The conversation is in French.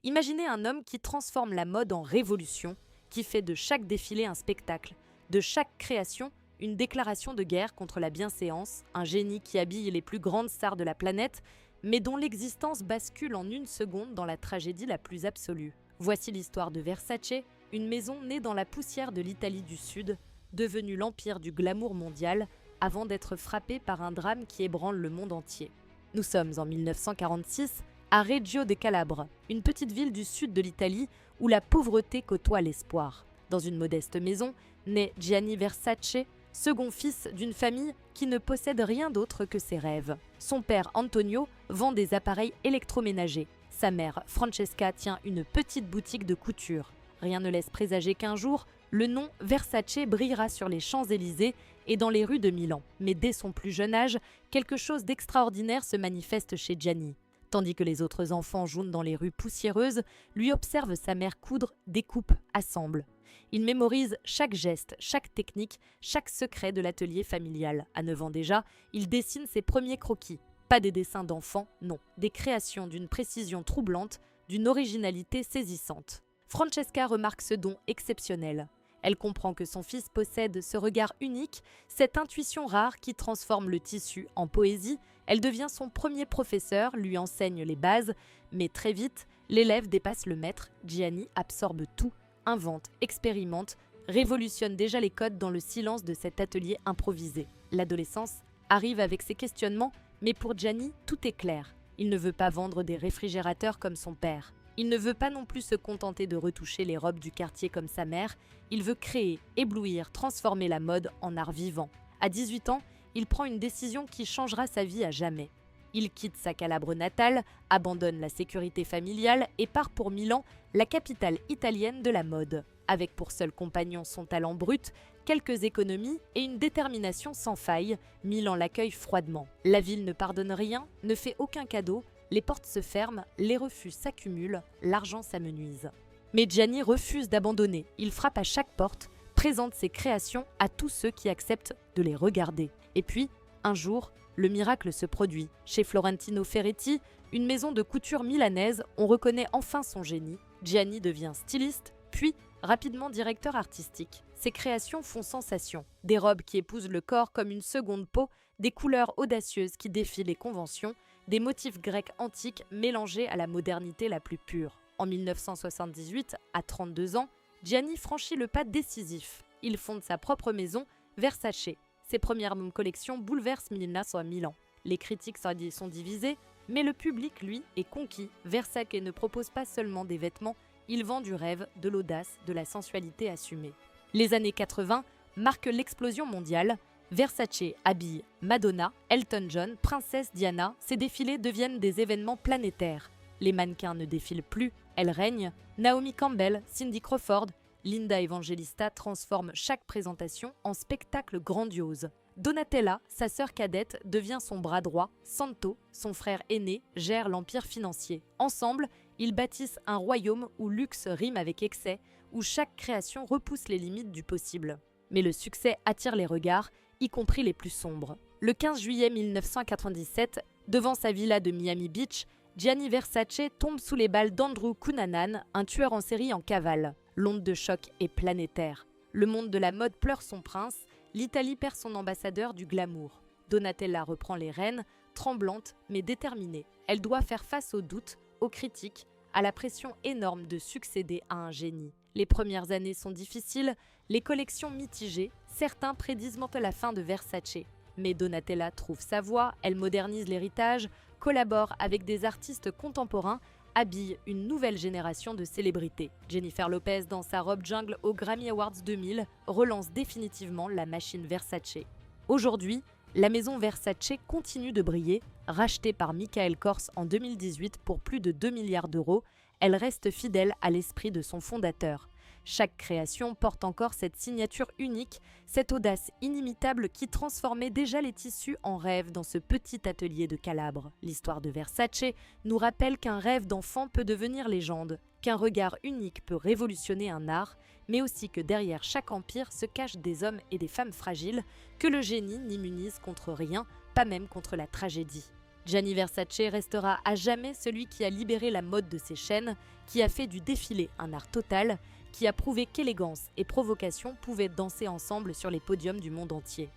Imaginez un homme qui transforme la mode en révolution, qui fait de chaque défilé un spectacle, de chaque création une déclaration de guerre contre la bienséance, un génie qui habille les plus grandes stars de la planète, mais dont l'existence bascule en une seconde dans la tragédie la plus absolue. Voici l'histoire de Versace, une maison née dans la poussière de l'Italie du Sud, devenue l'empire du glamour mondial, avant d'être frappée par un drame qui ébranle le monde entier. Nous sommes en 1946, à Reggio de Calabre, une petite ville du sud de l'Italie où la pauvreté côtoie l'espoir. Dans une modeste maison, naît Gianni Versace, second fils d'une famille qui ne possède rien d'autre que ses rêves. Son père Antonio vend des appareils électroménagers. Sa mère Francesca tient une petite boutique de couture. Rien ne laisse présager qu'un jour, le nom Versace brillera sur les Champs-Élysées et dans les rues de Milan. Mais dès son plus jeune âge, quelque chose d'extraordinaire se manifeste chez Gianni. Tandis que les autres enfants jouent dans les rues poussiéreuses, lui observe sa mère coudre, découpe, assemble. Il mémorise chaque geste, chaque technique, chaque secret de l'atelier familial. À 9 ans déjà, il dessine ses premiers croquis. Pas des dessins d'enfants, non. Des créations d'une précision troublante, d'une originalité saisissante. Francesca remarque ce don exceptionnel. Elle comprend que son fils possède ce regard unique, cette intuition rare qui transforme le tissu en poésie. Elle devient son premier professeur, lui enseigne les bases, mais très vite, l'élève dépasse le maître. Gianni absorbe tout, invente, expérimente, révolutionne déjà les codes dans le silence de cet atelier improvisé. L'adolescence arrive avec ses questionnements, mais pour Gianni, tout est clair. Il ne veut pas vendre des réfrigérateurs comme son père. Il ne veut pas non plus se contenter de retoucher les robes du quartier comme sa mère. Il veut créer, éblouir, transformer la mode en art vivant. À 18 ans, il prend une décision qui changera sa vie à jamais. Il quitte sa Calabre natale, abandonne la sécurité familiale et part pour Milan, la capitale italienne de la mode. Avec pour seul compagnon son talent brut, quelques économies et une détermination sans faille, Milan l'accueille froidement. La ville ne pardonne rien, ne fait aucun cadeau, les portes se ferment, les refus s'accumulent, l'argent s'amenuise. Mais Gianni refuse d'abandonner, il frappe à chaque porte, présente ses créations à tous ceux qui acceptent de les regarder. Et puis, un jour, le miracle se produit. Chez Florentino Ferretti, une maison de couture milanaise, on reconnaît enfin son génie. Gianni devient styliste, puis rapidement directeur artistique. Ses créations font sensation. Des robes qui épousent le corps comme une seconde peau, des couleurs audacieuses qui défient les conventions, des motifs grecs antiques mélangés à la modernité la plus pure. En 1978, à 32 ans, Gianni franchit le pas décisif. Il fonde sa propre maison, Versace. Ses premières collections bouleversent Milan. Les critiques sont divisées, mais le public, lui, est conquis. Versace ne propose pas seulement des vêtements, il vend du rêve, de l'audace, de la sensualité assumée. Les années 80 marquent l'explosion mondiale. Versace habille Madonna, Elton John, Princesse Diana. Ces défilés deviennent des événements planétaires. Les mannequins ne défilent plus, elles règnent. Naomi Campbell, Cindy Crawford, Linda Evangelista transforment chaque présentation en spectacle grandiose. Donatella, sa sœur cadette, devient son bras droit. Santo, son frère aîné, gère l'empire financier. Ensemble, ils bâtissent un royaume où luxe rime avec excès, où chaque création repousse les limites du possible. Mais le succès attire les regards, y compris les plus sombres. Le 15 juillet 1997, devant sa villa de Miami Beach, Gianni Versace tombe sous les balles d'Andrew Cunanan, un tueur en série en cavale. L'onde de choc est planétaire. Le monde de la mode pleure son prince, l'Italie perd son ambassadeur du glamour. Donatella reprend les rênes, tremblante mais déterminée. Elle doit faire face aux doutes, aux critiques, à la pression énorme de succéder à un génie. Les premières années sont difficiles, les collections mitigées, certains prédisent la fin de Versace. Mais Donatella trouve sa voie, elle modernise l'héritage, collabore avec des artistes contemporains, habille une nouvelle génération de célébrités. Jennifer Lopez, dans sa robe jungle aux Grammy Awards 2000, relance définitivement la machine Versace. Aujourd'hui, la maison Versace continue de briller. Rachetée par Michael Kors en 2018 pour plus de 2 milliards d'euros, elle reste fidèle à l'esprit de son fondateur. Chaque création porte encore cette signature unique, cette audace inimitable qui transformait déjà les tissus en rêve dans ce petit atelier de Calabre. L'histoire de Versace nous rappelle qu'un rêve d'enfant peut devenir légende, qu'un regard unique peut révolutionner un art, mais aussi que derrière chaque empire se cachent des hommes et des femmes fragiles, que le génie n'immunise contre rien, pas même contre la tragédie. Gianni Versace restera à jamais celui qui a libéré la mode de ses chaînes, qui a fait du défilé un art total, qui a prouvé qu'élégance et provocation pouvaient danser ensemble sur les podiums du monde entier.